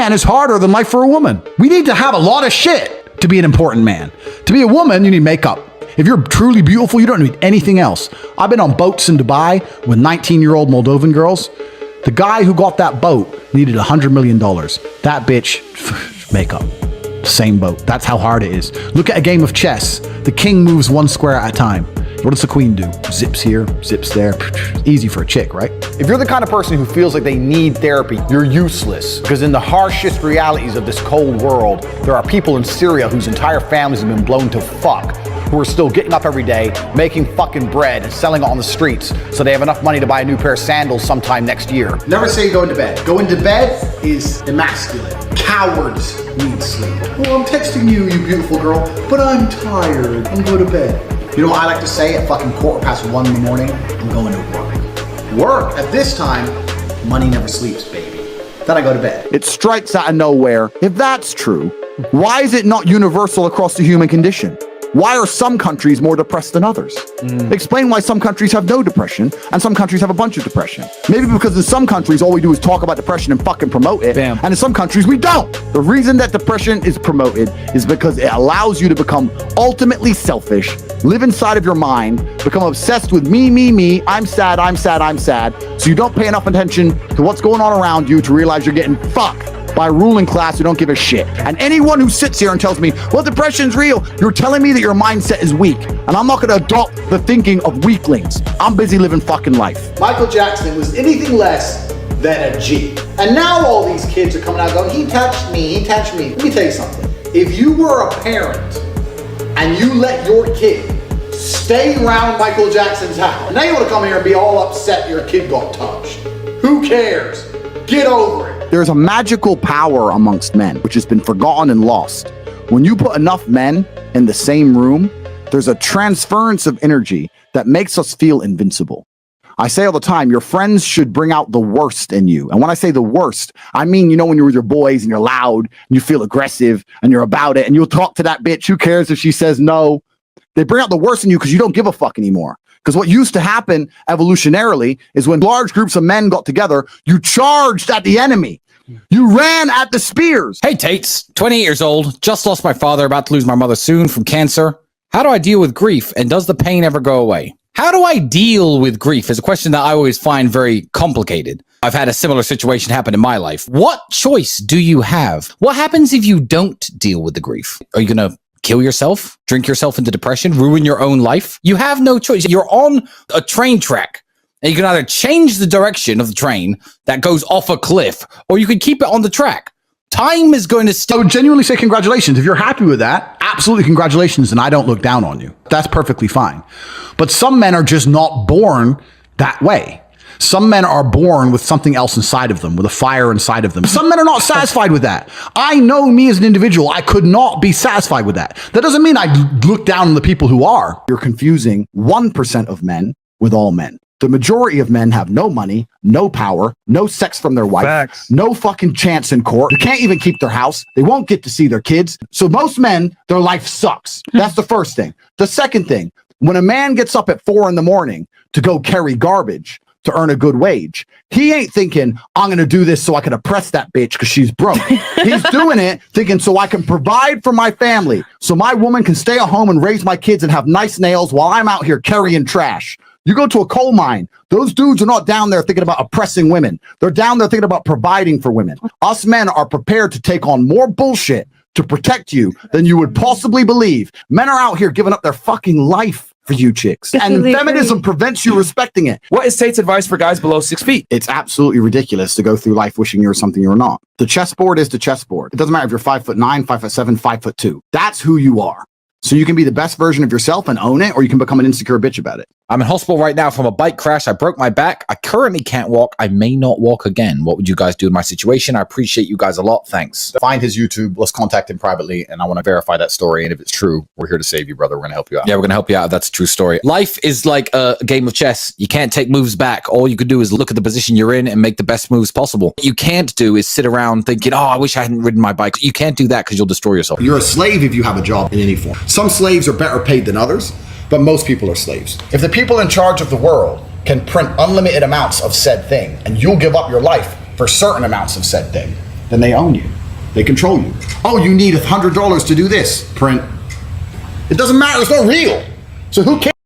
man is harder than life for a woman. We need to have a lot of shit to be an important man. To be a woman, you need makeup. If you're truly beautiful, you don't need anything else. I've been on boats in Dubai with 19-year-old Moldovan girls. The guy who got that boat needed $100 million. That bitch, makeup. Same boat. That's how hard it is. Look at a game of chess. The king moves one square at a time. What does the queen do? Zips here, zips there. Easy for a chick, right? If you're the kind of person who feels like they need therapy, you're useless. Because in the harshest realities of this cold world, there are people in Syria whose entire families have been blown to fuck, who are still getting up every day, making fucking bread and selling it on the streets so they have enough money to buy a new pair of sandals sometime next year. Never say go into bed. Go into bed is emasculate. Cowards need sleep. Well, I'm texting you, you beautiful girl, but I'm tired. I'm going to bed. You know what I like to say at fucking 1:15 in the morning? I'm going to work. Work, at this time, money never sleeps, baby. Then I go to bed. It strikes out of nowhere. If that's true, why is it not universal across the human condition? Why are some countries more depressed than others? Explain why some countries have no depression and some countries have a bunch of depression. Maybe because in some countries all we do is talk about depression and fucking promote it. Bam. And in some countries we don't. The reason that depression is promoted is because it allows you to become ultimately selfish, live inside of your mind, become obsessed with me, I'm sad, I'm sad, I'm sad. So you don't pay enough attention to what's going on around you to realize you're getting fucked by a ruling class who don't give a shit. And anyone who sits here and tells me, well, depression's real, you're telling me that your mindset is weak. And I'm not gonna adopt the thinking of weaklings. I'm busy living fucking life. Michael Jackson was anything less than a G. And now all these kids are coming out going, he touched me, he touched me. Let me tell you something. If you were a parent and you let your kid stay around Michael Jackson's house, now you want to come here and be all upset your kid got touched. Who cares? Get over it. There's a magical power amongst men, which has been forgotten and lost. When you put enough men in the same room, there's a transference of energy that makes us feel invincible. I say all the time, your friends should bring out the worst in you. And when I say the worst, I mean, you know, when you're with your boys and you're loud and you feel aggressive and you're about it and you'll talk to that bitch, who cares if she says no? They bring out the worst in you because you don't give a fuck anymore. Because what used to happen evolutionarily is when large groups of men got together, you charged at the enemy. You ran at the spears. Hey, Tates, 28 years old, just lost my father, about to lose my mother soon from cancer. How do I deal with grief, and does the pain ever go away? How do I deal with grief is a question that I always find very complicated. I've had a similar situation happen in my life. What choice do you have? What happens if you don't deal with the grief? Are you going to kill yourself, drink yourself into depression, ruin your own life? You have no choice. You're on a train track, and you can either change the direction of the train that goes off a cliff, or you can keep it on the track. Time is going to I would genuinely say congratulations. If you're happy with that, absolutely congratulations, and I don't look down on you. That's perfectly fine. But some men are just not born that way. Some men are born with something else inside of them, with a fire inside of them. Some men are not satisfied with that. I know me as an individual, I could not be satisfied with that. That doesn't mean I look down on the people who are. You're confusing 1% of men with all men. The majority of men have no money, no power, no sex from their wife, Facts. no fucking chance in court. They can't even keep their house. They won't get to see their kids. So most men, their life sucks. That's the first thing. The second thing, when a man gets up at 4 a.m. to go carry garbage to earn a good wage, he ain't thinking, I'm going to do this so I can oppress that bitch because she's broke. He's doing it thinking so I can provide for my family, so my woman can stay at home and raise my kids and have nice nails while I'm out here carrying trash. You go to a coal mine, those dudes are not down there thinking about oppressing women. They're down there thinking about providing for women. Us men are prepared to take on more bullshit to protect you than you would possibly believe. Men are out here giving up their fucking life for you chicks. And feminism prevents you respecting it. What is Tate's advice for guys below 6 feet? It's absolutely ridiculous to go through life wishing you're something you're not. The chessboard is the chessboard. It doesn't matter if you're 5'9", 5'7", 5'2". That's who you are. So you can be the best version of yourself and own it, or you can become an insecure bitch about it. I'm in hospital right now from a bike crash. I broke my back. I currently can't walk. I may not walk again. What would you guys do in my situation? I appreciate you guys a lot. Thanks. Find his YouTube. Let's contact him privately, and I want to verify that story. And if it's true, we're here to save you, brother. We're going to help you out. Yeah, we're going to help you out. That's a true story. Life is like a game of chess. You can't take moves back. All you could do is look at the position you're in and make the best moves possible. What you can't do is sit around thinking, oh, I wish I hadn't ridden my bike. You can't do that because you'll destroy yourself. You're a slave if you have a job in any form. Some slaves are better paid than others, but most people are slaves. If the people in charge of the world can print unlimited amounts of said thing, and you'll give up your life for certain amounts of said thing, then they own you. They control you. Oh, you need $100 to do this. Print. It doesn't matter. It's not real. So who cares?